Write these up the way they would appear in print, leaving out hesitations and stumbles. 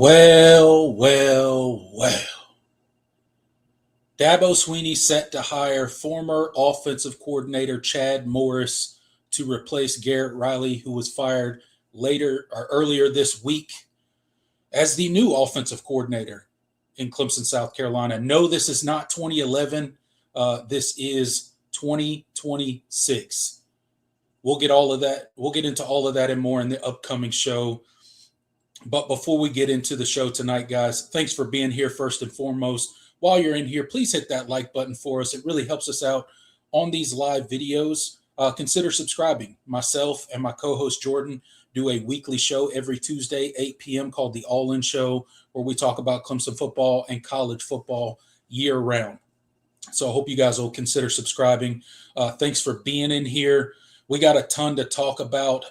Well. Dabo Sweeney set to hire former offensive coordinator Chad Morris to replace Garrett Riley, who was fired later or earlier this week as the new offensive coordinator in Clemson, South Carolina. No, this is not 2011. This is 2026. We'll get all of that. We'll get into all of that and more in the upcoming show. But before we get into the show tonight, guys, thanks for being here first and foremost. While you're in here, please hit that like button for us. It really helps us out on these live videos. Consider subscribing. Myself and my co-host Jordan do a weekly show every Tuesday, 8 p.m. called The All-In Show, where we talk about Clemson football and college football year-round. So I hope you guys will consider subscribing. Thanks for being in here. We got a ton to talk about.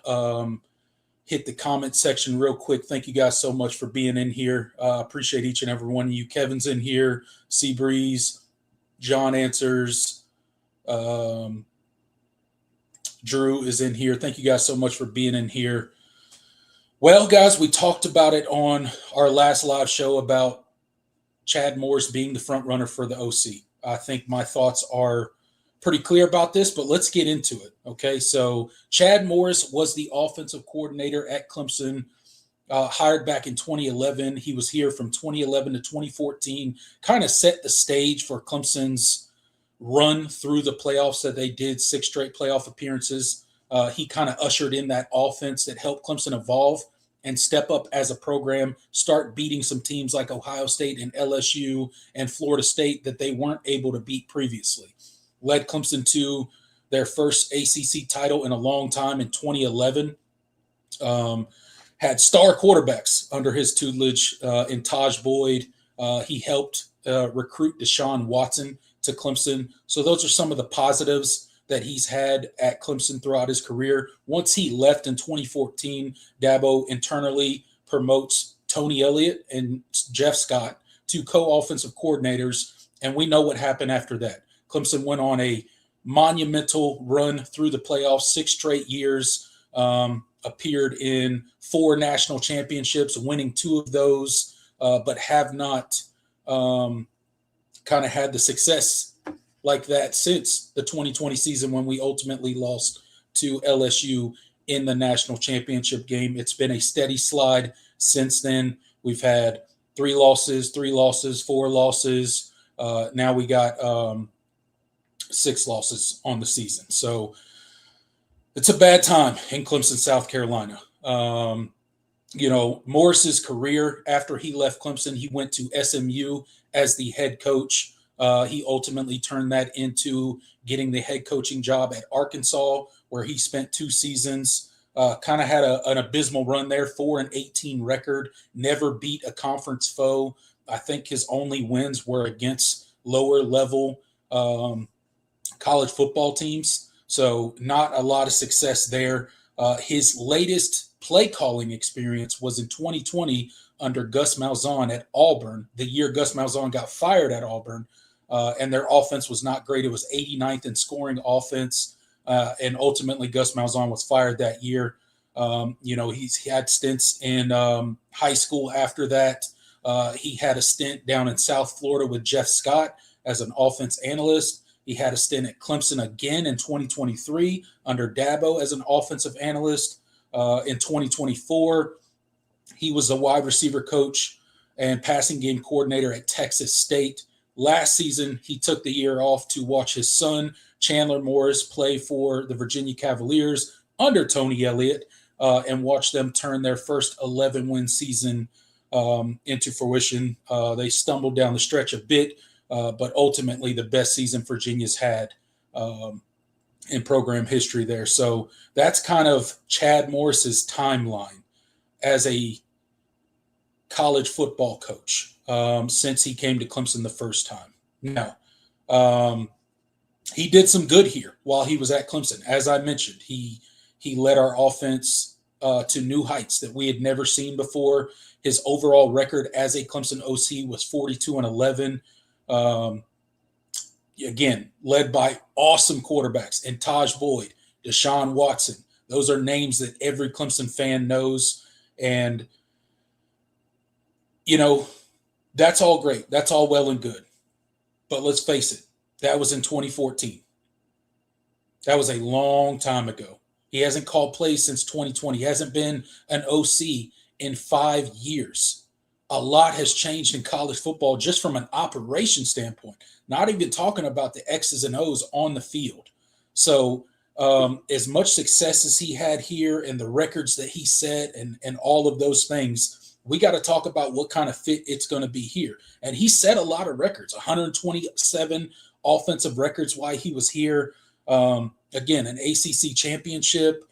Hit the comment section real quick. Thank you guys so much for being in here. Appreciate each and every one of you. Kevin's in here. Seabreeze, John Answers, Drew is in here. Thank you guys so much for being in here. Well, guys, we talked about it on our last live show about Chad Morris being the front runner for the OC. I think my thoughts are pretty clear about this, but let's get into it. Okay, so Chad Morris was the offensive coordinator at Clemson, hired back in 2011. He was here from 2011 to 2014, kind of set the stage for Clemson's run through the playoffs that they did, 6 straight playoff appearances. He kind of ushered in that offense that helped Clemson evolve and step up as a program, start beating some teams like Ohio State and LSU and Florida State that they weren't able to beat previously. Led Clemson to their first ACC title in a long time in 2011. Had star quarterbacks under his tutelage in Taj Boyd. He helped recruit Deshaun Watson to Clemson. So those are some of the positives that he's had at Clemson throughout his career. Once he left in 2014, Dabo internally promotes Tony Elliott and Jeff Scott to co-offensive coordinators, and we know what happened after that. Clemson went on a monumental run through the playoffs, 6 straight years, appeared in 4 national championships, winning 2 of those, but have not kind of had the success like that since the 2020 season when we ultimately lost to LSU in the national championship game. It's been a steady slide since then. We've had 3 losses, 4 losses. Now we got 6 losses on the season. So it's a bad time in Clemson, South Carolina. Morris's career after he left Clemson, he went to SMU as the head coach. He ultimately turned that into getting the head coaching job at Arkansas, where he spent 2 seasons. Kind of had an abysmal run there, 4-18 record, never beat a conference foe. I think his only wins were against lower level college football teams. So not a lot of success there. His latest play calling experience was in 2020 under Gus Malzahn at Auburn, the year Gus Malzahn got fired at Auburn, and their offense was not great. It was 89th in scoring offense, and ultimately Gus Malzahn was fired that year. He had stints in high school after that. He had a stint down in South Florida with Jeff Scott as an offense analyst. He had a stint at Clemson again in 2023 under Dabo as an offensive analyst. In 2024, he was a wide receiver coach and passing game coordinator at Texas State. Last season, he took the year off to watch his son, Chandler Morris, play for the Virginia Cavaliers under Tony Elliott and watch them turn their first 11-win season into fruition. They stumbled down the stretch a bit, but ultimately the best season Virginia's had in program history there. So that's kind of Chad Morris's timeline as a college football coach since he came to Clemson the first time. Now, he did some good here while he was at Clemson. As I mentioned, he led our offense to new heights that we had never seen before. His overall record as a Clemson OC was 42-11. Again, led by awesome quarterbacks and Taj Boyd, Deshaun Watson. Those are names that every Clemson fan knows. And you know, that's all great. That's all well and good. But let's face it, that was in 2014. That was a long time ago. He hasn't called plays since 2020. He hasn't been an OC in 5 years. A lot has changed in college football just from an operation standpoint, not even talking about the X's and O's on the field. So, as much success as he had here and the records that he set and all of those things, we got to talk about what kind of fit it's going to be here. And he set a lot of records, 127 offensive records while he was here. Again, an ACC championship,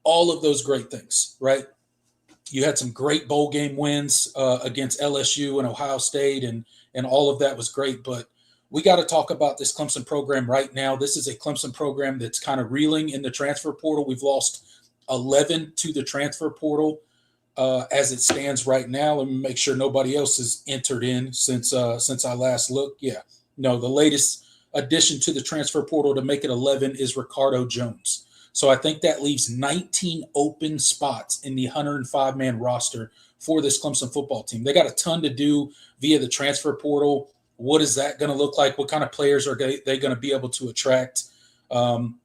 all of those great things, right? You had some great bowl game wins against LSU and Ohio State, and all of that was great. But we got to talk about this Clemson program right now. This is a Clemson program that's kind of reeling in the transfer portal. We've lost 11 to the transfer portal as it stands right now. Let me make sure nobody else has entered in since I last looked. Yeah, no, the latest addition to the transfer portal to make it 11 is Ricardo Jones. So I think that leaves 19 open spots in the 105-man roster for this Clemson football team. They got a ton to do via the transfer portal. What is that going to look like? What kind of players are they going to be able to attract? I'm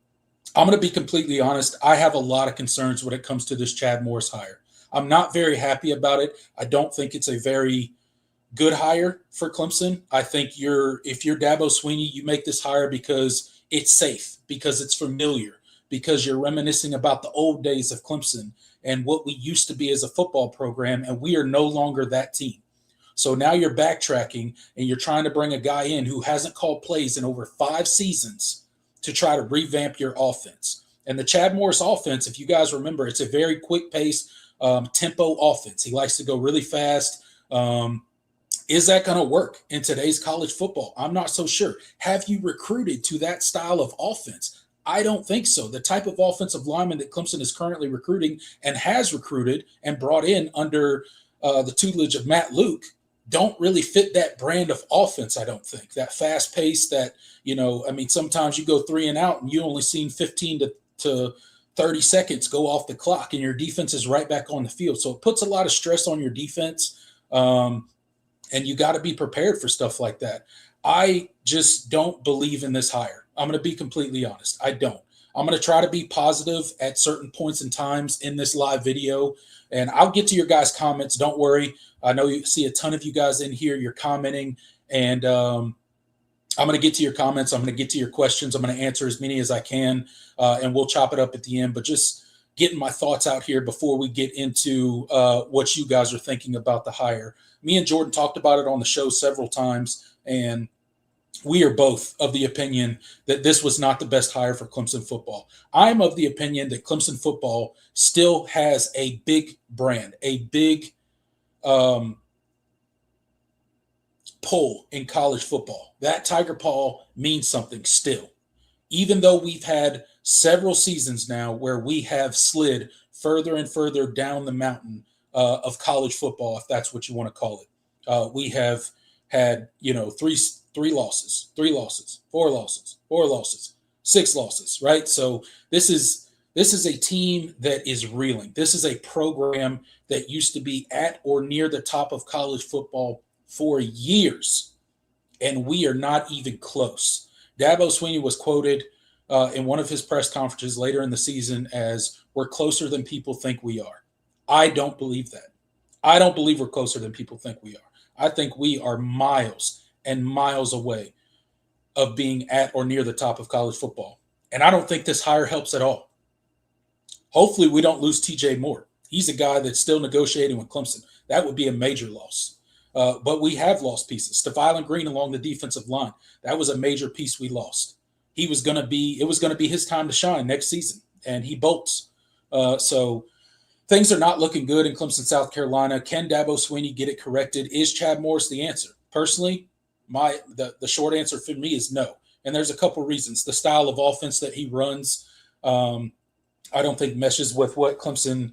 going to be completely honest. I have a lot of concerns when it comes to this Chad Morris hire. I'm not very happy about it. I don't think it's a very good hire for Clemson. I think if you're Dabo Swinney, you make this hire because it's safe, because it's familiar, because you're reminiscing about the old days of Clemson and what we used to be as a football program, and we are no longer that team. So now you're backtracking and you're trying to bring a guy in who hasn't called plays in over 5 seasons to try to revamp your offense. And the Chad Morris offense, if you guys remember, it's a very quick pace, tempo offense. He likes to go really fast. Is that going to work in today's college football? I'm not so sure. Have you recruited to that style of offense? I don't think so. The type of offensive lineman that Clemson is currently recruiting and has recruited and brought in under the tutelage of Matt Luke don't really fit that brand of offense, I don't think. That fast pace that, sometimes you go 3 and out and you only seen 15 to 30 seconds go off the clock and your defense is right back on the field. So it puts a lot of stress on your defense. And you got to be prepared for stuff like that. I just don't believe in this hire. I'm going to be completely honest. I don't. I'm going to try to be positive at certain points and times in this live video. And I'll get to your guys' comments. Don't worry. I know you see a ton of you guys in here. You're commenting. And I'm going to get to your comments. I'm going to get to your questions. I'm going to answer as many as I can. And we'll chop it up at the end. But just getting my thoughts out here before we get into what you guys are thinking about the hire. Me and Jordan talked about it on the show several times, and we are both of the opinion that this was not the best hire for Clemson football. I'm of the opinion that Clemson football still has a big brand, a big pull in college football. That Tiger Paw means something still, even though we've had several seasons now where we have slid further and further down the mountain of college football, if that's what you want to call it. We have had, three losses, 4 losses, 6 losses, right? So this is a team that is reeling. This is a program that used to be at or near the top of college football for years, and we are not even close. Dabo Swinney was quoted in one of his press conferences later in the season as, "We're closer than people think we are." I don't believe that. I don't believe we're closer than people think we are. I think we are miles and miles away of being at or near the top of college football. And I don't think this hire helps at all. Hopefully we don't lose TJ Moore. He's a guy that's still negotiating with Clemson. That would be a major loss. But we have lost pieces. Stephylon Green along the defensive line. That was a major piece we lost. It was going to be his time to shine next season, and he bolts. So things are not looking good in Clemson, South Carolina. Can Dabo Swinney get it corrected? Is Chad Morris the answer? Personally, the short answer for me is no. And there's a couple reasons. The style of offense that he runs, I don't think meshes with what Clemson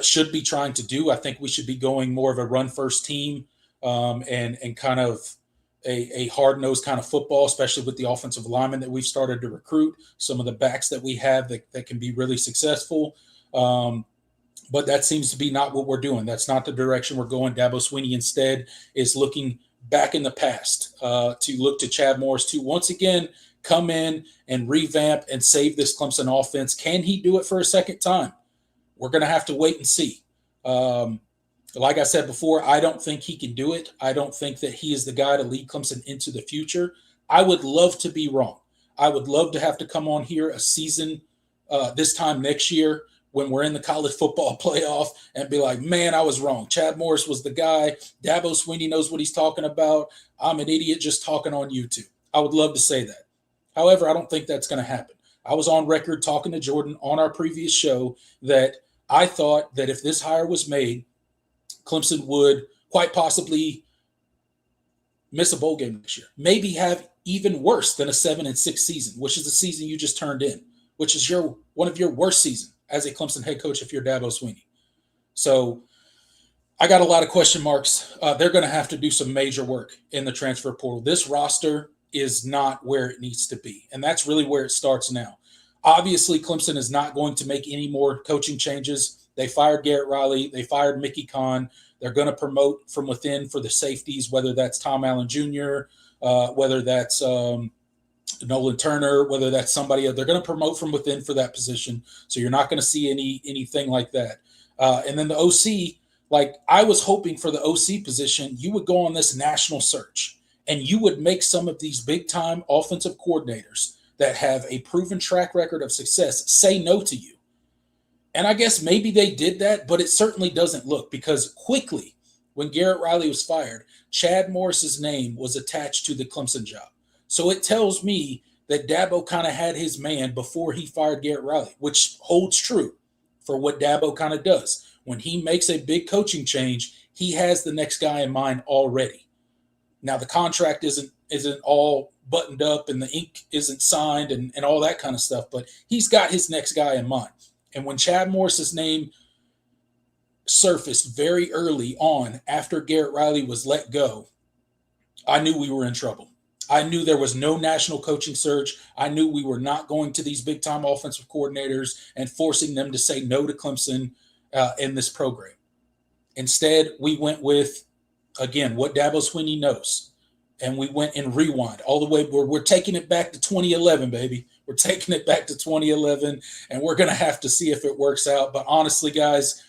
should be trying to do. I think we should be going more of a run-first team and kind of a hard-nosed kind of football, especially with the offensive linemen that we've started to recruit, some of the backs that we have that can be really successful. but that seems to be not what we're doing. That's not the direction we're going. Dabo Swinney instead is looking back in the past to look to Chad Morris to once again come in and revamp and save this Clemson offense. Can he do it for a second time? We're going to have to wait and see. Um, like I said before, I don't think he can do it. I don't think that he is the guy to lead Clemson into the future. I would love to be wrong. I would love to have to come on here a season this time next year when we're in the college football playoff and be like, man, I was wrong. Chad Morris was the guy. Dabo Swinney knows what he's talking about. I'm an idiot just talking on YouTube. I would love to say that. However, I don't think that's going to happen. I was on record talking to Jordan on our previous show that I thought that if this hire was made, Clemson would quite possibly miss a bowl game next year. Maybe have even worse than a 7-6 season, which is the season you just turned in, which is one of your worst seasons as a Clemson head coach if you're Dabo Swinney. So I got a lot of question marks. They're going to have to do some major work in the transfer portal. This roster is not where it needs to be, and that's really where it starts now. Obviously, Clemson is not going to make any more coaching changes. They fired Garrett Riley. They fired Mickey Kahn. They're going to promote from within for the safeties, whether that's Tom Allen Jr., whether that's Nolan Turner, whether that's somebody else. They're going to promote from within for that position. So you're not going to see anything like that. And then the OC, like I was hoping for the OC position, you would go on this national search and you would make some of these big-time offensive coordinators that have a proven track record of success say no to you. And I guess maybe they did that, but it certainly doesn't look because quickly when Garrett Riley was fired, Chad Morris's name was attached to the Clemson job. So it tells me that Dabo kind of had his man before he fired Garrett Riley, which holds true for what Dabo kind of does. When he makes a big coaching change, he has the next guy in mind already. Now, the contract isn't all buttoned up and the ink isn't signed and all that kind of stuff, but he's got his next guy in mind. And when Chad Morris's name surfaced very early on after Garrett Riley was let go, I knew we were in trouble. I knew there was no national coaching search. I knew we were not going to these big-time offensive coordinators and forcing them to say no to Clemson in this program. Instead, we went with, again, what Dabo Swinney knows. And we went and rewind all the way. We're taking it back to 2011, baby. We're taking it back to 2011, and we're going to have to see if it works out. But honestly, guys,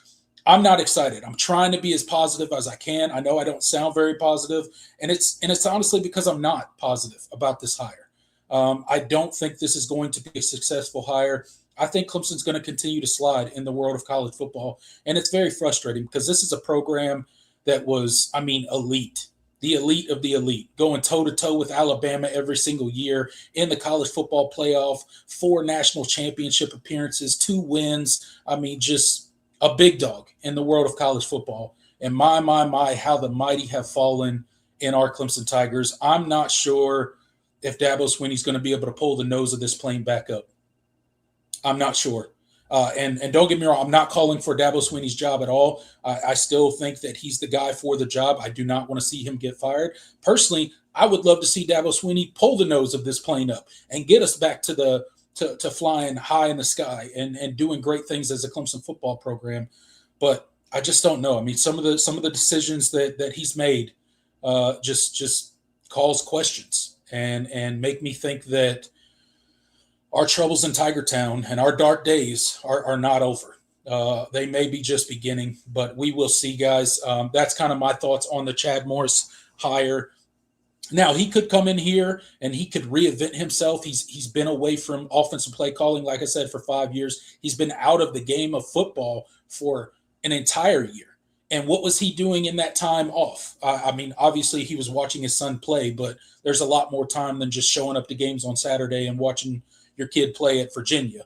I'm not excited. I'm trying to be as positive as I can. I know I don't sound very positive, and it's honestly because I'm not positive about this hire. I don't think this is going to be a successful hire. I think Clemson's going to continue to slide in the world of college football, and it's very frustrating because this is a program that was, elite. The elite of the elite, going toe-to-toe with Alabama every single year in the college football playoff, 4 national championship appearances, 2 wins. Just a big dog in the world of college football. And my, how the mighty have fallen in our Clemson Tigers. I'm not sure if Dabo Swinney's going to be able to pull the nose of this plane back up. I'm not sure. And don't get me wrong, I'm not calling for Dabo Swinney's job at all. I still think that he's the guy for the job. I do not want to see him get fired. Personally, I would love to see Dabo Swinney pull the nose of this plane up and get us back to flying high in the sky and doing great things as a Clemson football program. But I just don't know. Some of the decisions that he's made just cause questions and make me think that our troubles in Tiger Town and our dark days are not over. They may be just beginning, but we will see, guys. That's kind of my thoughts on the Chad Morris hire. Now, he could come in here and he could reinvent himself. He's been away from offensive play calling, like I said, for 5 years. He's been out of the game of football for an entire year. And what was he doing in that time off? Obviously he was watching his son play, but there's a lot more time than just showing up to games on Saturday and watching your kid play at Virginia.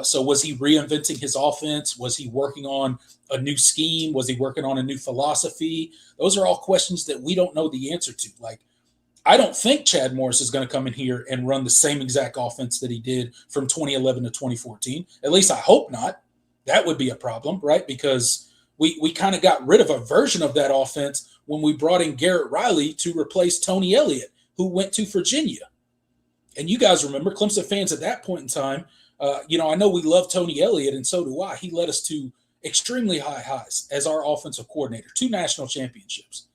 So was he reinventing his offense? Was he working on a new scheme? Was he working on a new philosophy? Those are all questions that we don't know the answer to. Like, I don't think Chad Morris is going to come in here and run the same exact offense that he did from 2011 to 2014. At least I hope not. That would be a problem, right? Because we kind of got rid of a version of that offense when we brought in Garrett Riley to replace Tony Elliott, who went to Virginia. And you guys remember, Clemson fans at that point in time, I know we love Tony Elliott, and so do I. He led us to extremely high highs as our offensive coordinator, 2 national championships.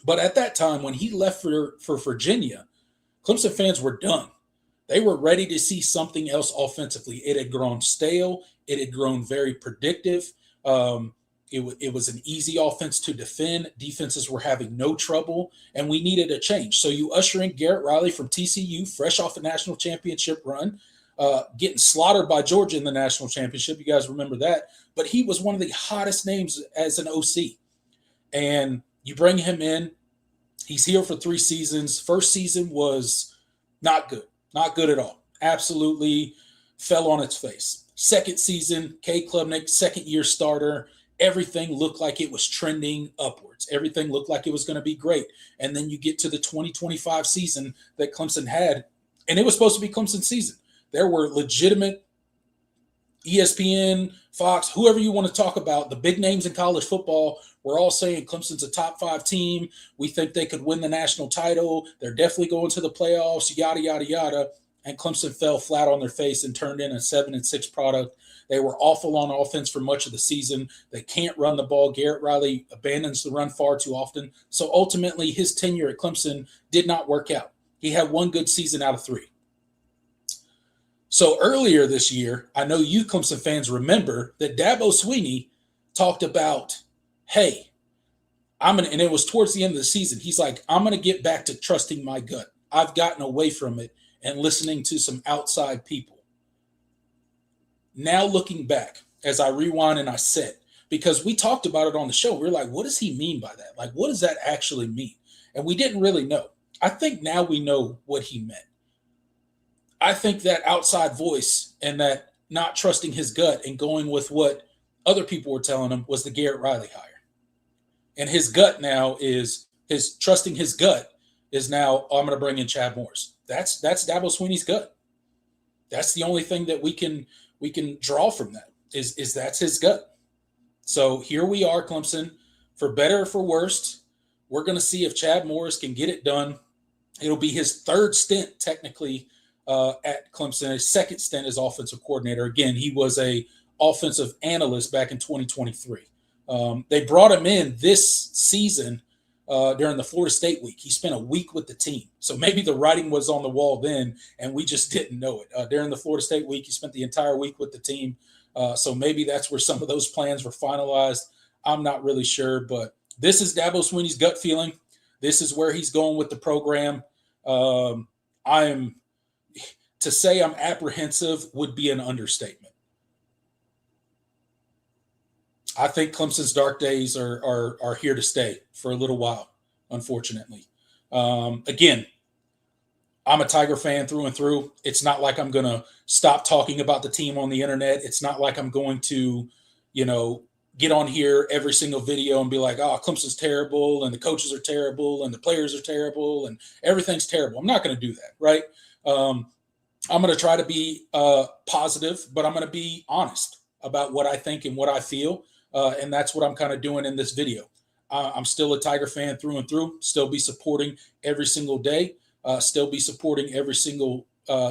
But at that time, when he left for Virginia, Clemson fans were done. They were ready to see something else offensively. It had grown stale. It had grown very predictive. It was an easy offense to defend. Defenses were having no trouble, and we needed a change. So you usher in Garrett Riley from TCU, fresh off a national championship run, getting slaughtered by Georgia in the national championship. You guys remember that. But he was one of the hottest names as an OC. And you bring him in. He's here for 3 seasons. First season was not good. Not good at all. Absolutely fell on its face. Second season, K. Klubnik, second-year starter. Everything looked like it was trending upwards. Everything looked like it was going to be great. And then you get to the 2025 season that Clemson had, and it was supposed to be Clemson's season. There were legitimate ESPN, Fox, whoever you want to talk about, the big names in college football were all saying Clemson's a top 5 team. We think they could win the national title. They're definitely going to the playoffs, yada, yada, yada. And Clemson fell flat on their face and turned in a 7-6 product. They were awful on offense for much of the season. They can't run the ball. Garrett Riley abandons the run far too often. So ultimately, his tenure at Clemson did not work out. He had 1 good season out of 3. So earlier this year, I know you Clemson fans remember that Dabo Swinney talked about, hey, and it was towards the end of the season. He's like, I'm going to get back to trusting my gut. I've gotten away from it and listening to some outside people. Now looking back, as I rewind and I said, because we talked about it on the show, we were like, what does he mean by that? Like, what does that actually mean? And we didn't really know. I think now we know what he meant. I think that outside voice and that not trusting his gut and going with what other people were telling him was the Garrett Riley hire. And his gut now is trusting his gut is now, I'm going to bring in Chad Morris. That's Dabo Swinney's gut. That's the only thing that we can draw from that is that's his gut. So here we are, Clemson, for better or for worse. We're going to see if Chad Morris can get it done. It'll be his 3rd stint technically at Clemson, his 2nd stint as offensive coordinator. Again, he was a offensive analyst back in 2023. They brought him in this season during the Florida State week. He spent a week with the team. So maybe the writing was on the wall then, and we just didn't know it. During the Florida State week, he spent the entire week with the team. So maybe that's where some of those plans were finalized. I'm not really sure, but this is Dabo Swinney's gut feeling. This is where he's going with the program. To say I'm apprehensive would be an understatement. I think Clemson's dark days are here to stay for a little while, unfortunately. Again, I'm a Tiger fan through and through. It's not like I'm going to stop talking about the team on the internet. It's not like I'm going to, get on here every single video and be like, oh, Clemson's terrible and the coaches are terrible and the players are terrible and everything's terrible. I'm not going to do that, right? I'm going to try to be positive, but I'm going to be honest about what I think and what I feel. And that's what I'm kind of doing in this video. I'm still a Tiger fan through and through, still be supporting every single day, still be supporting every single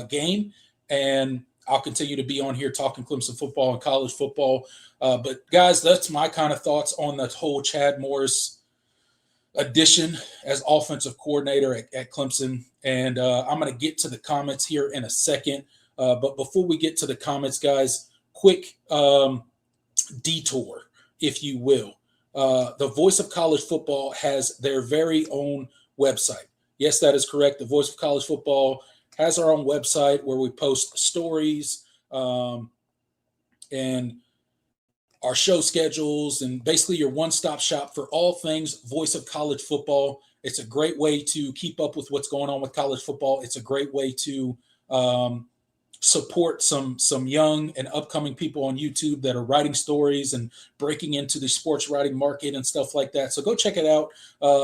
game. And I'll continue to be on here talking Clemson football and college football. But guys, that's my kind of thoughts on the whole Chad Morris addition as offensive coordinator at Clemson. And I'm going to get to the comments here in a second. But before we get to the comments, guys, quick detour, if you will. The Voice of College Football has their very own website. Yes, that is correct. The Voice of College Football has our own website where we post stories and our show schedules and basically your one-stop shop for all things Voice of College Football. It's a great way to keep up with what's going on with college football. It's a great way to support some young and upcoming people on YouTube that are writing stories and breaking into the sports writing market and stuff like that. So go check it out.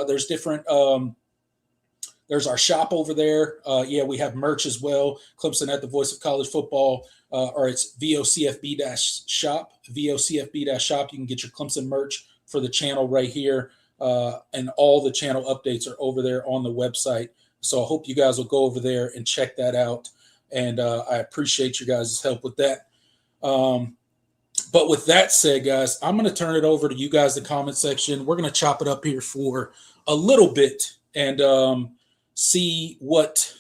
There's different there's our shop over there. We have merch as well. Clemson at the Voice of College Football, or it's VOCFB-shop. VOCFB-shop. You can get your Clemson merch for the channel right here. And all the channel updates are over there on the website. So I hope you guys will go over there and check that out. And I appreciate you guys' help with that. But with that said, guys, I'm going to turn it over to you guys, the comment section. We're going to chop it up here for a little bit and see what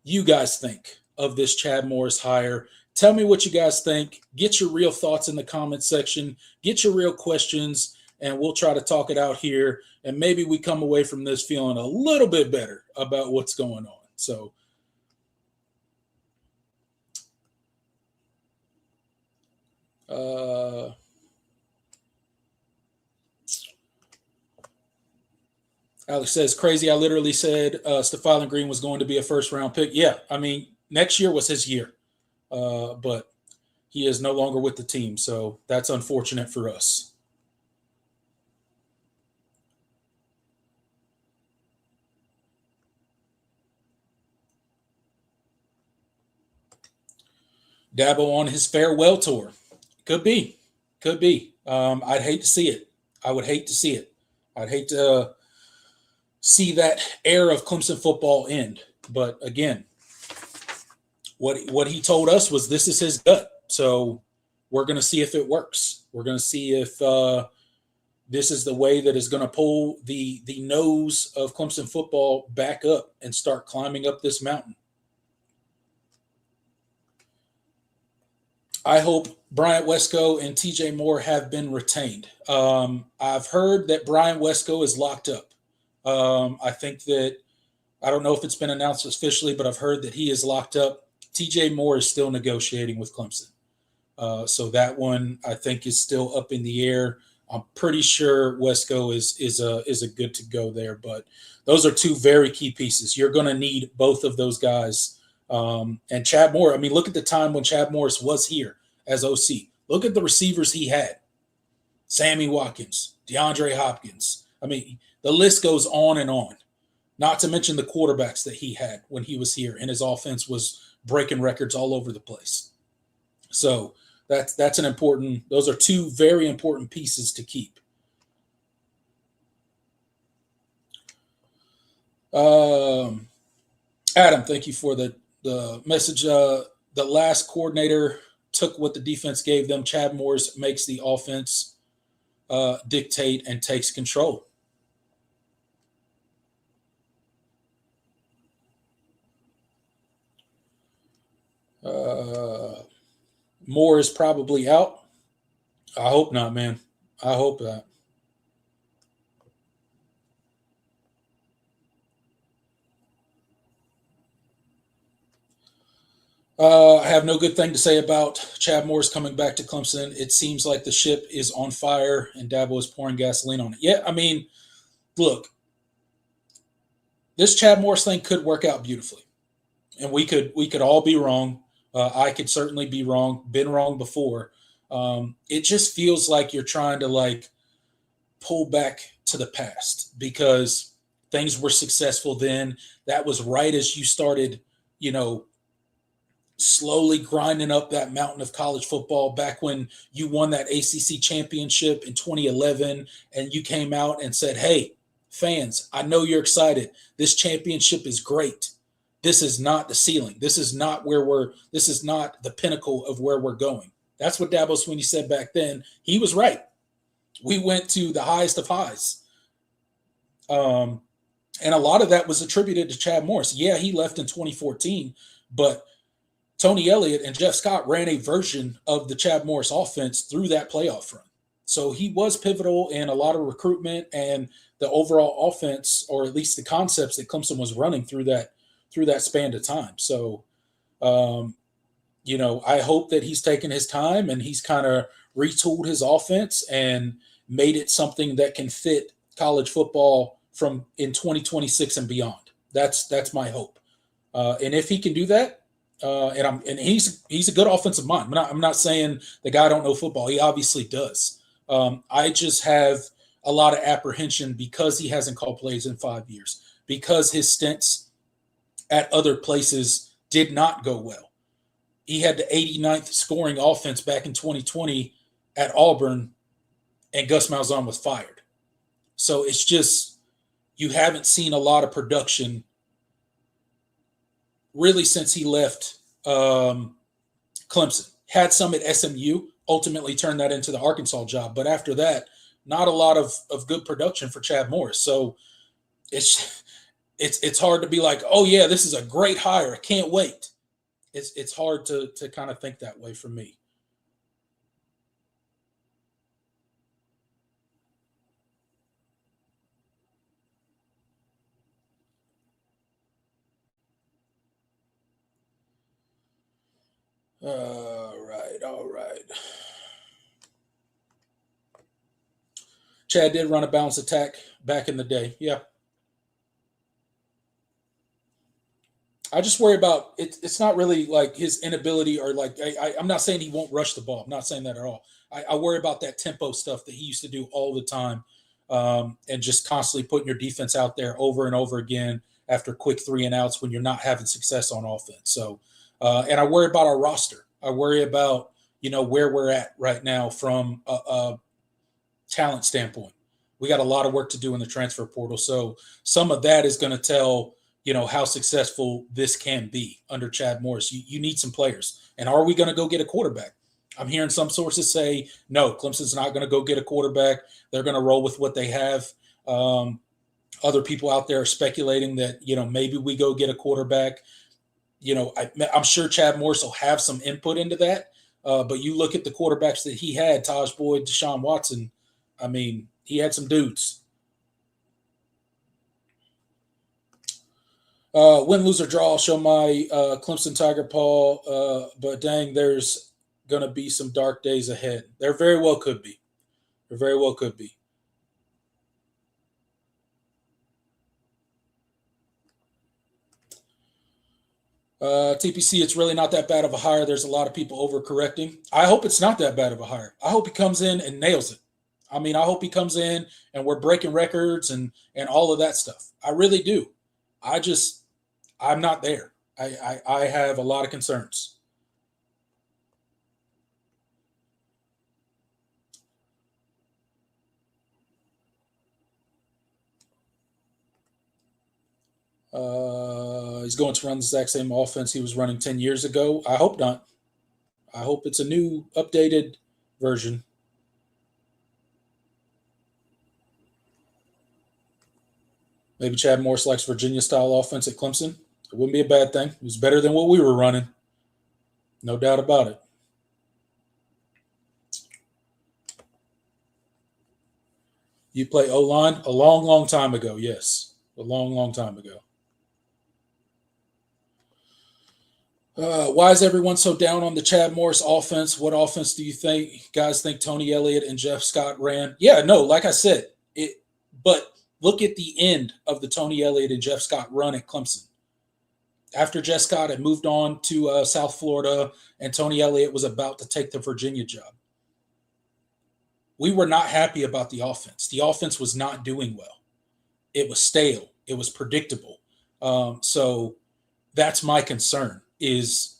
you guys think of this Chad Morris hire. Tell me what you guys think. Get your real thoughts in the comment section. Get your real questions, and we'll try to talk it out here. And maybe we come away from this feeling a little bit better about what's going on. So, Alex says, crazy. I literally said Stephon Green was going to be a first-round pick. Yeah, I mean, next year was his year. But he is no longer with the team, so that's unfortunate for us. Dabo on his farewell tour. Could be. Could be. I'd hate to see it. I would hate to see it. I'd hate to see that era of Clemson football end. But again, what he told us was this is his gut. So we're going to see if it works. We're going to see if this is the way that is going to pull the nose of Clemson football back up and start climbing up this mountain. I hope Bryant Wesco and TJ Moore have been retained. I've heard that Bryant Wesco is locked up. I think that, I don't know if it's been announced officially, but I've heard that he is locked up. TJ Moore is still negotiating with Clemson. So that one I think is still up in the air. I'm pretty sure Wesco is a good to go there, but those are two very key pieces. You're going to need both of those guys. And Chad Moore, I mean, look at the time when Chad Morris was here as OC. Look at the receivers he had. Sammy Watkins, DeAndre Hopkins. I mean, the list goes on and on. Not to mention the quarterbacks that he had when he was here, and his offense was breaking records all over the place. So that's an important, those are two very important pieces to keep. Adam, thank you for the message. The last coordinator took what the defense gave them. Chad Morris makes the offense dictate and takes control. Moore is probably out. I hope not, man. I hope that. I have no good thing to say about Chad Morris coming back to Clemson. It seems like the ship is on fire and Dabo is pouring gasoline on it. Yeah, I mean, look, this Chad Morris thing could work out beautifully, and we could all be wrong. I could certainly be wrong, been wrong before. It just feels like you're trying to like pull back to the past because things were successful then. That was right as you started, slowly grinding up that mountain of college football back when you won that ACC championship in 2011 and you came out and said, hey, fans, I know you're excited. This championship is great. This is not the ceiling. This is not this is not the pinnacle of where we're going. That's what Dabo Swinney said back then. He was right. We went to the highest of highs. And a lot of that was attributed to Chad Morris. Yeah, he left in 2014, but Tony Elliott and Jeff Scott ran a version of the Chad Morris offense through that playoff run. So he was pivotal in a lot of recruitment and the overall offense, or at least the concepts that Clemson was running through that span of time. So, I hope that he's taken his time and he's kind of retooled his offense and made it something that can fit college football from in 2026 and beyond. That's my hope. And if he can do that, and he's a good offensive mind. I'm not saying the guy don't know football. He obviously does. I just have a lot of apprehension because he hasn't called plays in 5 years, because his stints at other places did not go well. He had the 89th scoring offense back in 2020 at Auburn, and Gus Malzahn was fired. So it's just, you haven't seen a lot of production really since he left Clemson. Had some at SMU, ultimately turned that into the Arkansas job. But after that, not a lot of good production for Chad Morris. So it's it's hard to be like, oh yeah, this is a great hire. I can't wait. It's hard to kind of think that way for me. All right. Chad did run a balanced attack back in the day. Yeah. I just worry about it. It's not really like his inability or like I'm not saying he won't rush the ball. I'm not saying that at all. I worry about that tempo stuff that he used to do all the time, and just constantly putting your defense out there over and over again after quick three and outs when you're not having success on offense. So, and I worry about our roster. I worry about where we're at right now from a talent standpoint. We got a lot of work to do in the transfer portal. So some of that is going to tell how successful this can be under Chad Morris. You need some players. And are we going to go get a quarterback? I'm hearing some sources say, no, Clemson's not going to go get a quarterback. They're going to roll with what they have. Other people out there are speculating that, maybe we go get a quarterback. I'm sure Chad Morris will have some input into that. But you look at the quarterbacks that he had, Taj Boyd, Deshaun Watson. I mean, he had some dudes. Win, lose, or draw. I'll show my Clemson Tiger Paw. But dang, there's going to be some dark days ahead. There very well could be. There very well could be. TPC, it's really not that bad of a hire. There's a lot of people overcorrecting. I hope it's not that bad of a hire. I hope he comes in and nails it. I mean, I hope he comes in and we're breaking records and all of that stuff. I really do. I'm not there. I have a lot of concerns. He's going to run the exact same offense he was running 10 years ago. I hope not. I hope it's a new, updated version. Maybe Chad Morris likes Virginia style offense at Clemson. It wouldn't be a bad thing. It was better than what we were running. No doubt about it. You play O line a long, long time ago. Yes, a long, long time ago. Why is everyone so down on the Chad Morris offense? What offense do you think guys think Tony Elliott and Jeff Scott ran? Yeah, no, like I said, it. But look at the end of the Tony Elliott and Jeff Scott run at Clemson. After Jeff Scott had moved on to South Florida and Tony Elliott was about to take the Virginia job, we were not happy about the offense. The offense was not doing well. It was stale. It was predictable. So that's my concern is,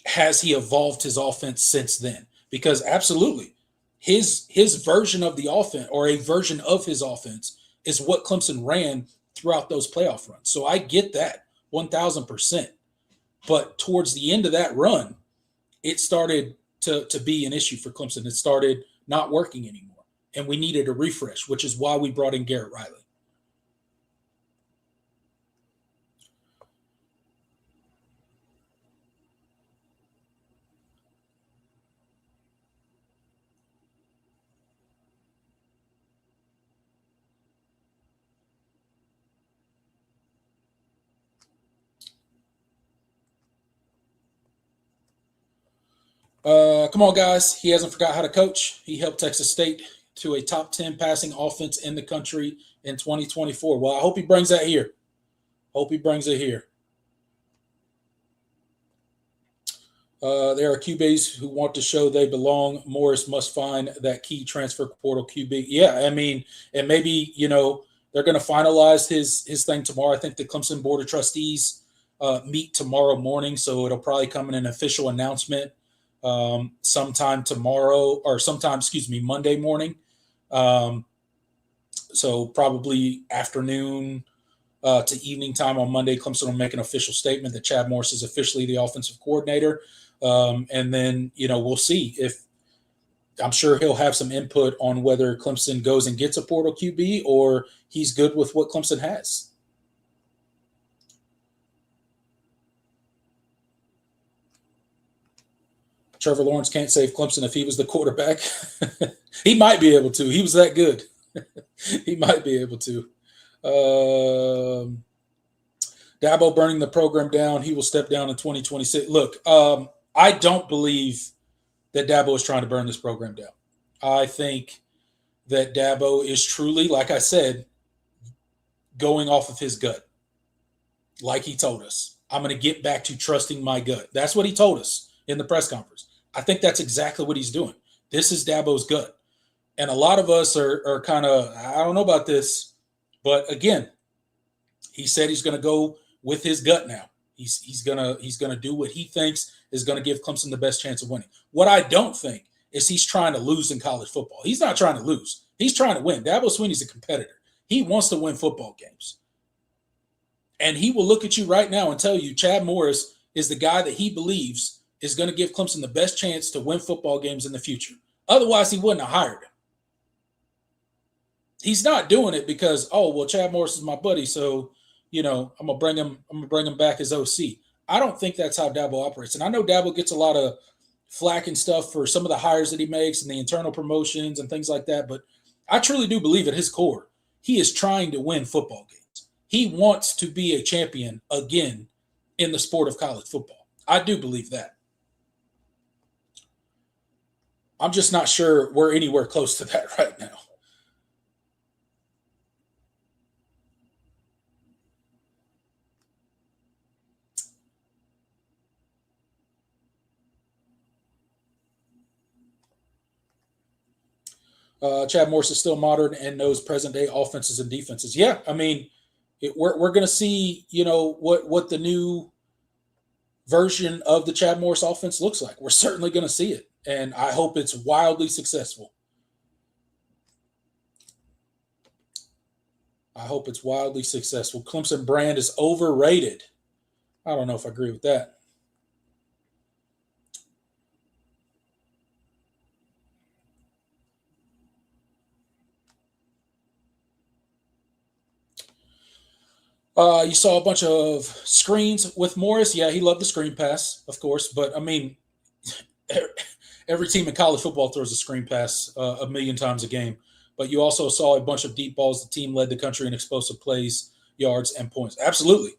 has he evolved his offense since then? Because absolutely, his version of the offense or a version of his offense is what Clemson ran throughout those playoff runs. So I get that 1,000%. But towards the end of that run, it started to be an issue for Clemson. It started not working anymore. And we needed a refresh, which is why we brought in Garrett Riley. Come on, guys. He hasn't forgot how to coach. He helped Texas State to a top 10 passing offense in the country in 2024. Well, I hope he brings that here. Hope he brings it here. There are QBs who want to show they belong. Morris must find that key transfer portal QB. Yeah, I mean, and maybe, they're going to finalize his thing tomorrow. I think the Clemson Board of Trustees meet tomorrow morning, so it'll probably come in an official announcement sometime tomorrow or sometime, Monday morning. So probably afternoon to evening time on Monday, Clemson will make an official statement that Chad Morris is officially the offensive coordinator. And then, we'll see I'm sure he'll have some input on whether Clemson goes and gets a portal QB or he's good with what Clemson has. Trevor Lawrence can't save Clemson if he was the quarterback. He might be able to. He was that good. He might be able to. Dabo burning the program down. He will step down in 2026. Look, I don't believe that Dabo is trying to burn this program down. I think that Dabo is truly, like I said, going off of his gut. Like he told us, I'm going to get back to trusting my gut. That's what he told us in the press conference. I think that's exactly what he's doing. This is Dabo's gut. And a lot of us are kind of, I don't know about this, but again, he said he's going to go with his gut now. He's gonna do what he thinks is going to give Clemson the best chance of winning. What I don't think is he's trying to lose in college football. He's not trying to lose. He's trying to win. Dabo Swinney's a competitor. He wants to win football games. And he will look at you right now and tell you Chad Morris is the guy that he believes is going to give Clemson the best chance to win football games in the future. Otherwise, he wouldn't have hired him. He's not doing it because, oh, well, Chad Morris is my buddy, so I'm gonna bring him back as OC. I don't think that's how Dabo operates. And I know Dabo gets a lot of flack and stuff for some of the hires that he makes and the internal promotions and things like that. But I truly do believe at his core, he is trying to win football games. He wants to be a champion again in the sport of college football. I do believe that. I'm just not sure we're anywhere close to that right now. Chad Morris is still modern and knows present day offenses and defenses. Yeah, I mean, we're going to see, what the new version of the Chad Morris offense looks like. We're certainly going to see it, and I hope it's wildly successful. I hope it's wildly successful. Clemson brand is overrated. I don't know if I agree with that. You saw a bunch of screens with Morris. Yeah, he loved the screen pass, of course. But, I mean, every team in college football throws a screen pass a million times a game. But you also saw a bunch of deep balls. The team led the country in explosive plays, yards, and points. Absolutely.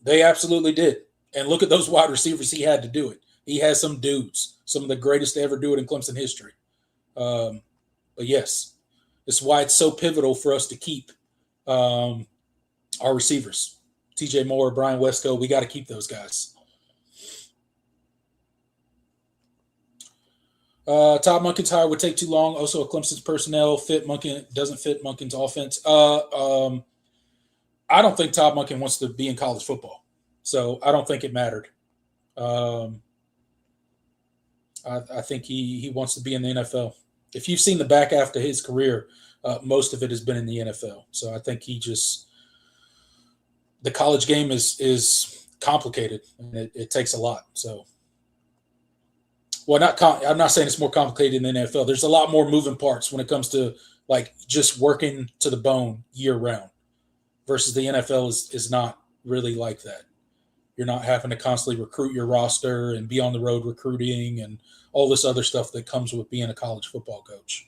They absolutely did. And look at those wide receivers. He had to do it. He has some dudes, some of the greatest to ever do it in Clemson history. But, yes, this is why it's so pivotal for us to keep our receivers, TJ Moore, Brian Wesco. We got to keep those guys. Todd Monken's hire would take too long. Also, Clemson's personnel doesn't fit Monken's offense. I don't think Todd Monken wants to be in college football, so I don't think it mattered. I think he wants to be in the NFL. If you've seen the back half of his career, most of it has been in the NFL. So I think the college game is complicated and it takes a lot. So, well, I'm not saying it's more complicated in the NFL. There's a lot more moving parts when it comes to like just working to the bone year round versus the NFL is not really like that. You're not having to constantly recruit your roster and be on the road recruiting and all this other stuff that comes with being a college football coach.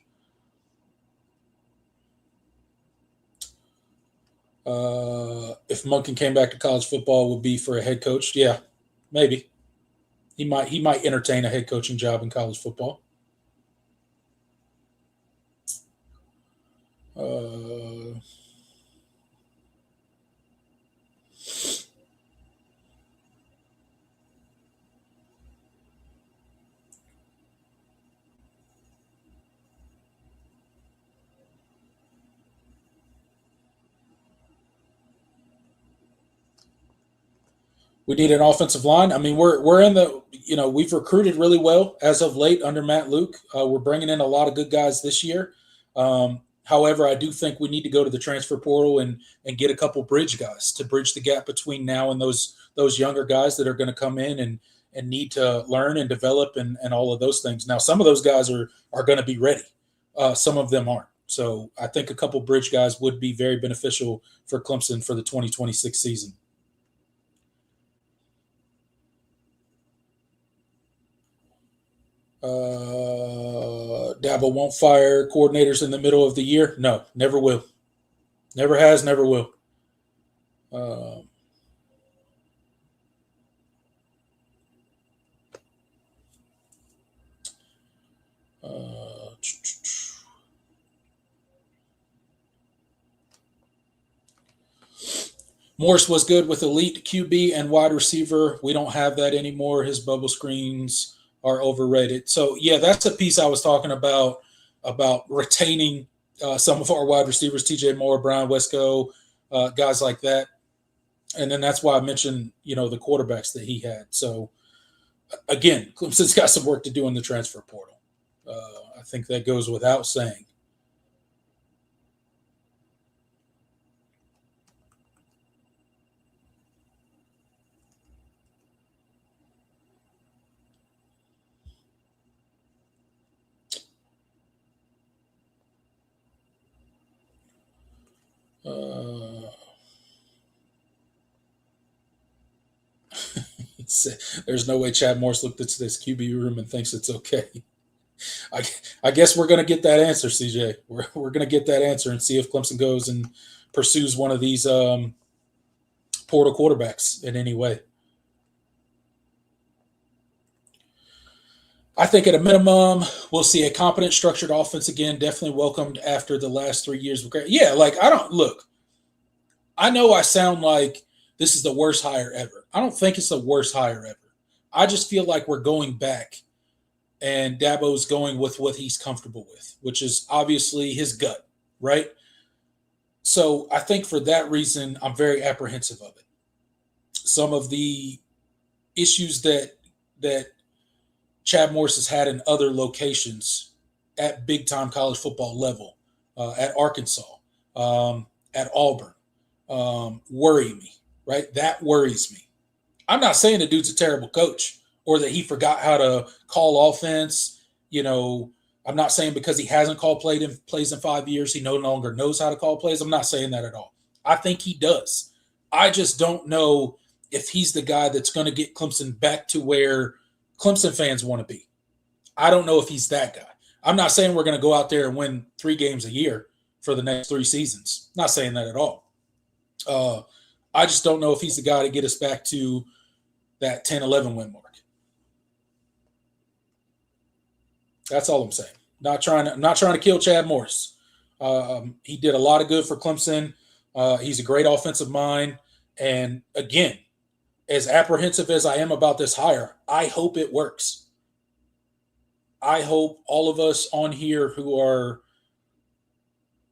If Monken came back to college football, would be for a head coach. Yeah, maybe he might entertain a head coaching job in college football. We need an offensive line. I mean, we're in the we've recruited really well as of late under Matt Luke. We're bringing in a lot of good guys this year. However, I do think we need to go to the transfer portal and get a couple bridge guys to bridge the gap between now and those younger guys that are going to come in and need to learn and develop and all of those things. Now, some of those guys are going to be ready. Some of them aren't. So I think a couple bridge guys would be very beneficial for Clemson for the 2026 season. Dabo won't fire coordinators in the middle of the year. No, never will. Never has, never will. Uh, uh, Morse was good with elite QB and wide receiver. We don't have that anymore. His bubble screens are overrated. So yeah, that's the piece I was talking about retaining some of our wide receivers, TJ Moore, Brian Wesco, guys like that. And then that's why I mentioned, the quarterbacks that he had. So again, Clemson's got some work to do in the transfer portal. I think that goes without saying. Uh, there's no way Chad Morris looked at this QB room and thinks it's okay. I, I guess we're going to get that answer, CJ. We're going to get that answer and see if Clemson goes and pursues one of these portal quarterbacks in any way. I think at a minimum, we'll see a competent, structured offense again. Definitely welcomed after the last 3 years of great. Yeah, I don't look. I know I sound like this is the worst hire ever. I don't think it's the worst hire ever. I just feel like we're going back, and Dabo's going with what he's comfortable with, which is obviously his gut, right? So I think for that reason, I'm very apprehensive of it. Some of the issues that Chad Morris has had in other locations at big time college football level, at Arkansas, at Auburn, worry me, right? That worries me. I'm not saying the dude's a terrible coach or that he forgot how to call offense. I'm not saying because he hasn't called plays in 5 years, he no longer knows how to call plays. I'm not saying that at all. I think he does. I just don't know if he's the guy that's going to get Clemson back to where Clemson fans want to be. I don't know if he's that guy. I'm not saying we're going to go out there and win 3 games a year for the next 3 seasons. Not saying that at all. I just don't know if he's the guy to get us back to that 10-11 win mark. That's all I'm saying. I'm not trying to kill Chad Morris. He did a lot of good for Clemson. He's a great offensive mind. And again, as apprehensive as I am about this hire, I hope it works. I hope all of us on here who are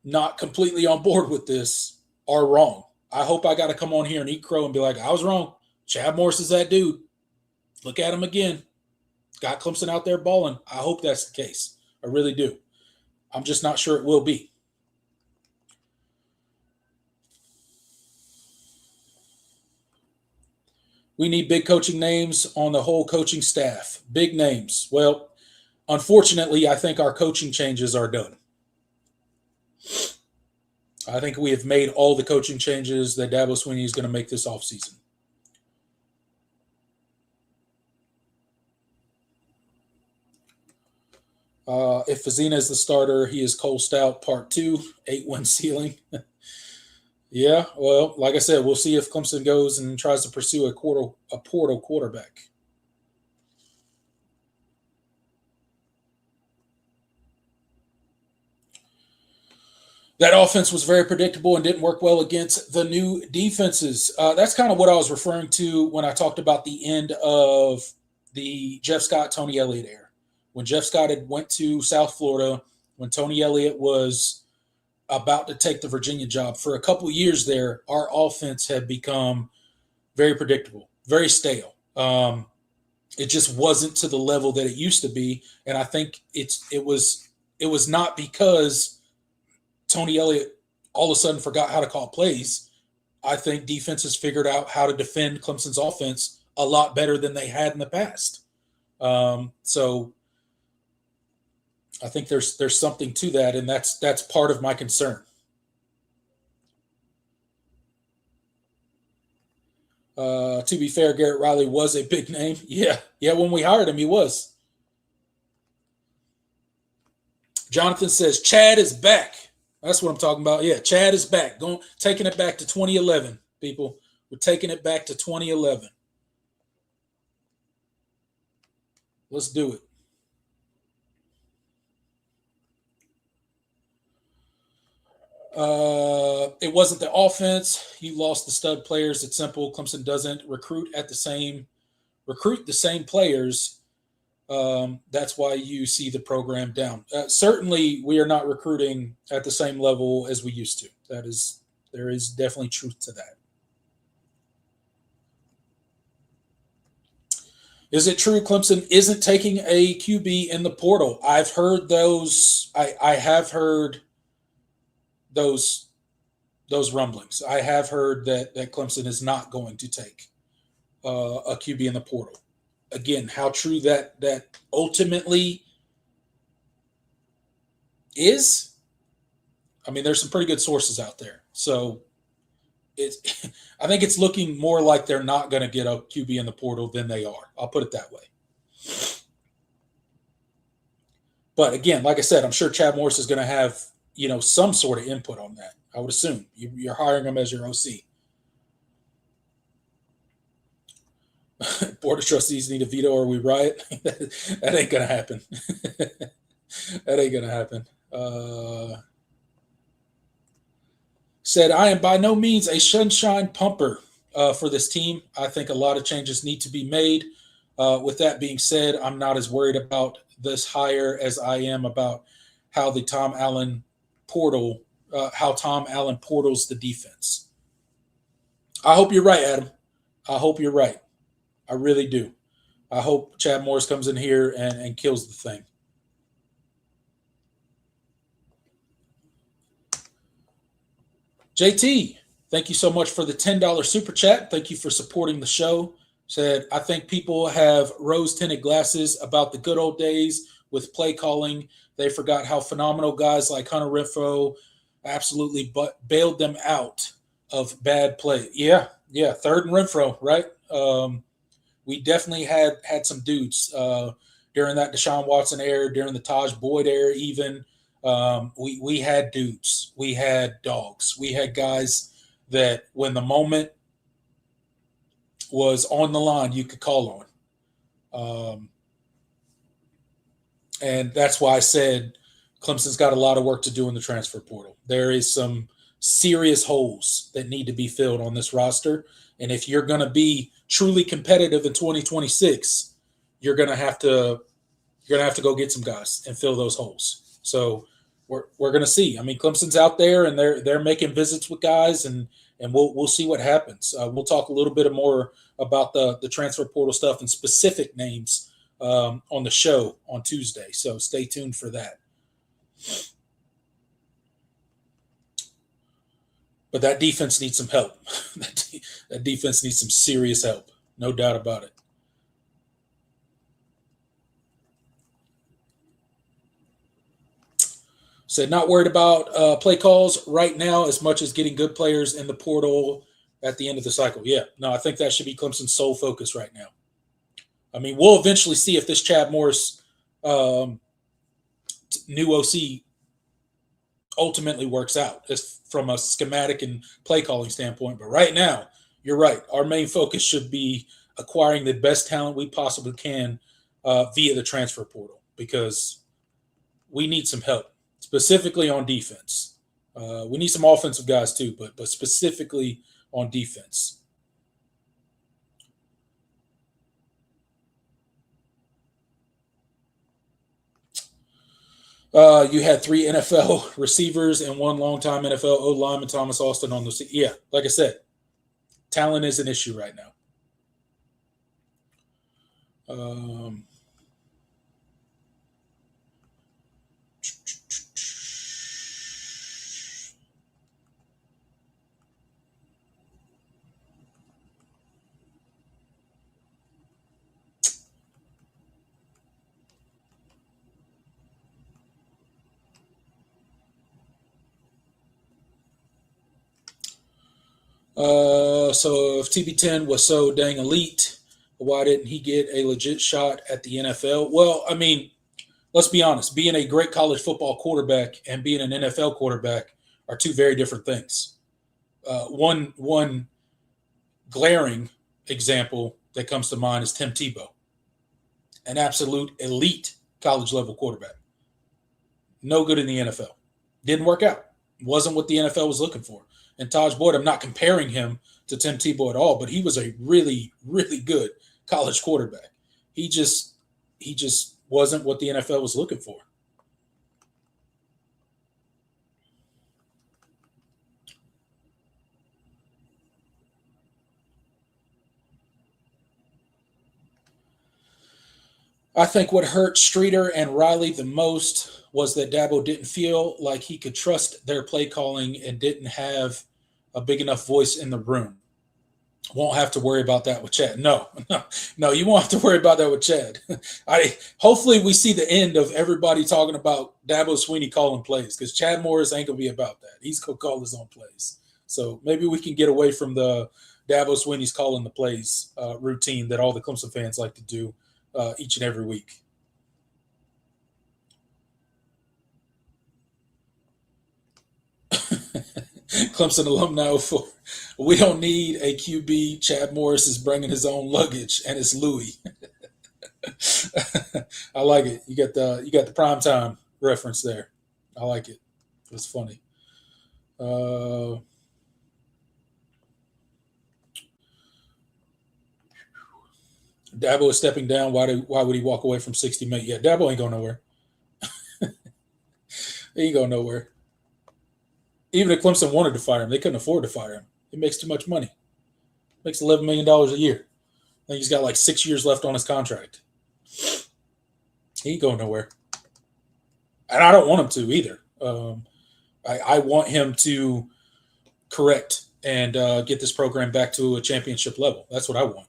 not completely on board with this are wrong. I hope I got to come on here and eat crow and be like, I was wrong. Chad Morris is that dude. Look at him again. Got Clemson out there balling. I hope that's the case. I really do. I'm just not sure it will be. We need big coaching names on the whole coaching staff. Big names. Well, unfortunately, I think our coaching changes are done. I think we have made all the coaching changes that Dabo Swinney is going to make this offseason. If Fazina is the starter, he is Cole Stout Part 2, 8-win ceiling. Yeah, well, like I said, we'll see if Clemson goes and tries to pursue a portal quarterback. That offense was very predictable and didn't work well against the new defenses. That's kind of what I was referring to when I talked about the end of the Jeff Scott, Tony Elliott era. When Jeff Scott had went to South Florida, when Tony Elliott was about to take the Virginia job, for a couple years there, our offense had become very predictable, very stale. It just wasn't to the level that it used to be, and I think it was not because Tony Elliott all of a sudden forgot how to call plays. I think defenses figured out how to defend Clemson's offense a lot better than they had in the past. So I think there's something to that, and that's part of my concern. To be fair, Garrett Riley was a big name. Yeah. When we hired him, he was. Jonathan says Chad is back. That's what I'm talking about. Yeah, Chad is back. Taking it back to 2011, people. We're taking it back to 2011. Let's do it. It wasn't the offense. You lost the stud players. It's simple. Clemson doesn't recruit the same players. That's why you see the program down. Certainly, we are not recruiting at the same level as we used to. There is definitely truth to that. Is it true Clemson isn't taking a QB in the portal? I've heard those. I have heard those rumblings. I have heard that Clemson is not going to take a QB in the portal. Again, how true that ultimately is, I mean, there's some pretty good sources out there. So I think it's looking more like they're not going to get a QB in the portal than they are. I'll put it that way. But again, like I said, I'm sure Chad Morris is going to have some sort of input on that. I would assume you're hiring him as your OC. Board of Trustees need a veto or we riot. That ain't gonna happen. That ain't gonna happen. Said, I am by no means a sunshine pumper for this team. I think a lot of changes need to be made. With that being said, I'm not as worried about this hire as I am about how Tom Allen portals the defense. I hope you're right, Adam. I hope you're right. I really do. I hope Chad Morris comes in here and kills the thing. JT, thank you so much for the $10 super chat. Thank you for supporting the show. Said, I think people have rose-tinted glasses about the good old days with play calling. They forgot how phenomenal guys like Hunter Renfrow absolutely bailed them out of bad play. Yeah. Third and Renfrow, right? We definitely had some dudes during that Deshaun Watson era, during the Taj Boyd era even. We had dudes. We had dogs. We had guys that when the moment was on the line, you could call on. And that's why I said Clemson's got a lot of work to do in the transfer portal. There is some serious holes that need to be filled on this roster. And if you're going to be truly competitive in 2026, you're going to have to go get some guys and fill those holes. So we're going to see. I mean, Clemson's out there and they're making visits with guys, and we'll see what happens. We'll talk a little bit more about the transfer portal stuff and specific names on the show on Tuesday. So stay tuned for that. But that defense needs some help. That defense needs some serious help. No doubt about it. Said not worried about play calls right now as much as getting good players in the portal at the end of the cycle. Yeah, no, I think that should be Clemson's sole focus right now. I mean, we'll eventually see if this Chad Morris new OC ultimately works out from a schematic and play calling standpoint. But right now, you're right. Our main focus should be acquiring the best talent we possibly can via the transfer portal, because we need some help, specifically on defense. We need some offensive guys too, but specifically on defense. You had 3 NFL receivers and 1 longtime NFL O lineman, Thomas Austin, on the. Yeah, like I said, talent is an issue right now. So if TB10 was so dang elite, why didn't he get a legit shot at the NFL? Well, I mean, let's be honest. Being a great college football quarterback and being an NFL quarterback are two very different things. One glaring example that comes to mind is Tim Tebow, an absolute elite college level quarterback. No good in the NFL. Didn't work out. Wasn't what the NFL was looking for. And Taj Boyd, I'm not comparing him to Tim Tebow at all, but he was a really, really good college quarterback. He just wasn't what the NFL was looking for. I think what hurt Streeter and Riley the most was that Dabo didn't feel like he could trust their play calling and didn't have a big enough voice in the room. Won't have to worry about that with Chad. No, no, no, you won't have to worry about that with Chad. I hopefully we see the end of everybody talking about Dabo Sweeney calling plays because Chad Morris ain't gonna be about that. He's gonna call his own plays. So maybe we can get away from the Dabo Sweeney's calling the plays routine that all the Clemson fans like to do each and every week. Clemson alumni for we don't need a QB. Chad Morris is bringing his own luggage, and it's Louis. I like it. You got the prime time reference there. I like it. It's funny. Uh, Dabo is stepping down. Why would he walk away from 60 million? Yeah, Dabo ain't going nowhere. He ain't going nowhere. Even if Clemson wanted to fire him, they couldn't afford to fire him. He makes too much money. Makes $11 million a year. I think he's got like 6 years left on his contract. He ain't going nowhere, and I don't want him to either. I want him to correct and get this program back to a championship level. That's what I want.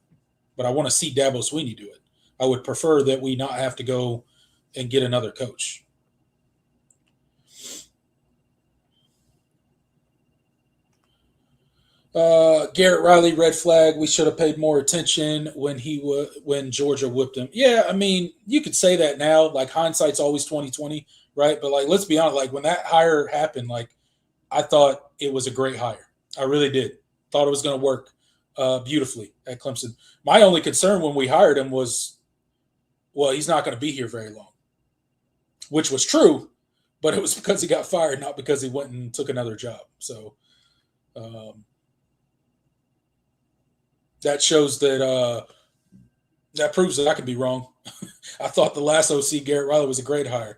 But I want to see Dabo Sweeney do it. I would prefer that we not have to go and get another coach. Garrett Riley, red flag. We should have paid more attention when Georgia whipped him. Yeah, I mean, you could say that now. Like hindsight's always 2020, right? But like, let's be honest. Like when that hire happened, like I thought it was a great hire. I really did. Thought it was going to work beautifully at Clemson. My only concern when we hired him was, well, he's not going to be here very long, which was true, but it was because he got fired, not because he went and took another job. So um, that shows that proves that I can be wrong. I thought the last OC Garrett Riley was a great hire.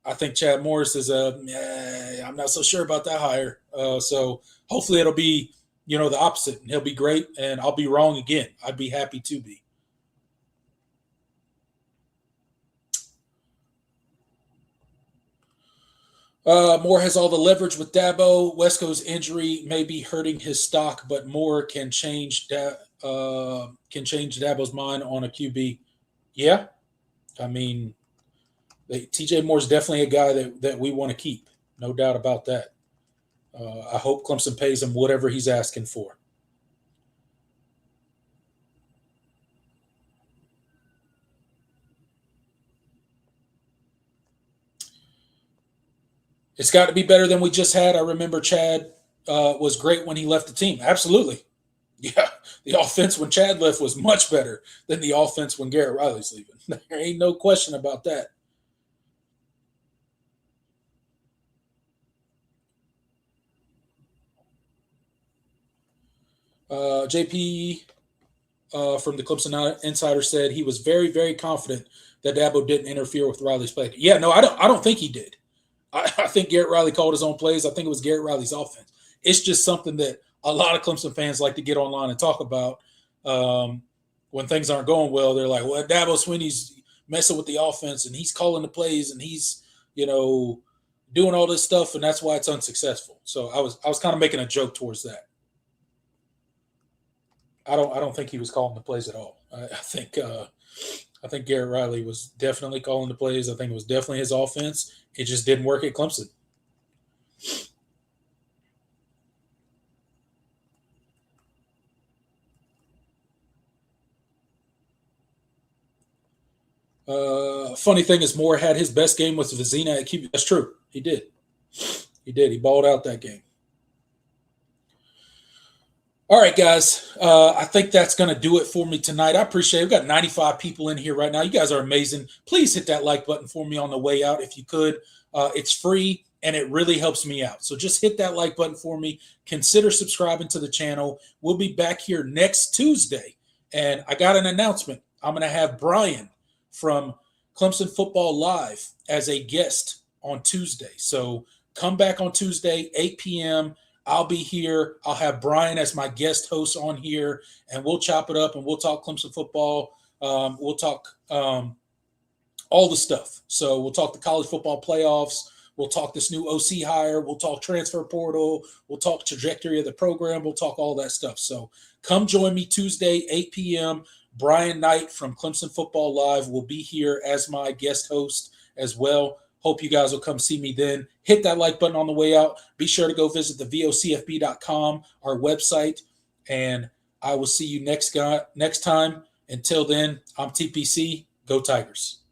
I think Chad Morris is I'm not so sure about that hire. So hopefully it'll be the opposite, and he'll be great, and I'll be wrong again. I'd be happy to be. Moore has all the leverage with Dabo. Wesco's injury may be hurting his stock, but Moore can change Dabo's mind on a QB. Yeah, I mean, TJ Moore's definitely a guy that we want to keep, no doubt about that. I hope Clemson pays him whatever he's asking for. It's got to be better than we just had. I remember Chad was great when he left the team. Absolutely. Yeah, the offense when Chad left was much better than the offense when Garrett Riley's leaving. There ain't no question about that. JP from the Clemson Insider said he was very, very confident that Dabo didn't interfere with Riley's play. Yeah, no, I don't. I don't think he did. I think Garrett Riley called his own plays. I think it was Garrett Riley's offense. It's just something that a lot of Clemson fans like to get online and talk about when things aren't going well. They're like, well, Dabo Swinney's messing with the offense and he's calling the plays and he's, doing all this stuff, and that's why it's unsuccessful. So I was kind of making a joke towards that. I don't think he was calling the plays at all. I think Garrett Riley was definitely calling the plays. I think it was definitely his offense. It just didn't work at Clemson. Funny thing is, Moore had his best game with Vizina at QB. That's true. He did. He did. He balled out that game. All right, guys. I think that's going to do it for me tonight. I appreciate it. We've got 95 people in here right now. You guys are amazing. Please hit that like button for me on the way out if you could. It's free and it really helps me out. So just hit that like button for me. Consider subscribing to the channel. We'll be back here next Tuesday. And I got an announcement. I'm going to have Brian from Clemson Football Live as a guest on Tuesday. So come back on Tuesday, 8 p.m. I'll be here. I'll have Brian as my guest host on here, and we'll chop it up and we'll talk Clemson football. We'll talk all the stuff. So we'll talk the college football playoffs. We'll talk this new OC hire. We'll talk transfer portal. We'll talk trajectory of the program. We'll talk all that stuff. So come join me Tuesday, 8 p.m. Brian Knight from Clemson Football Live will be here as my guest host as well. Hope you guys will come see me then. Hit that like button on the way out. Be sure to go visit the vocfb.com, our website, and I will see you next time. Until then, I'm TPC. Go Tigers.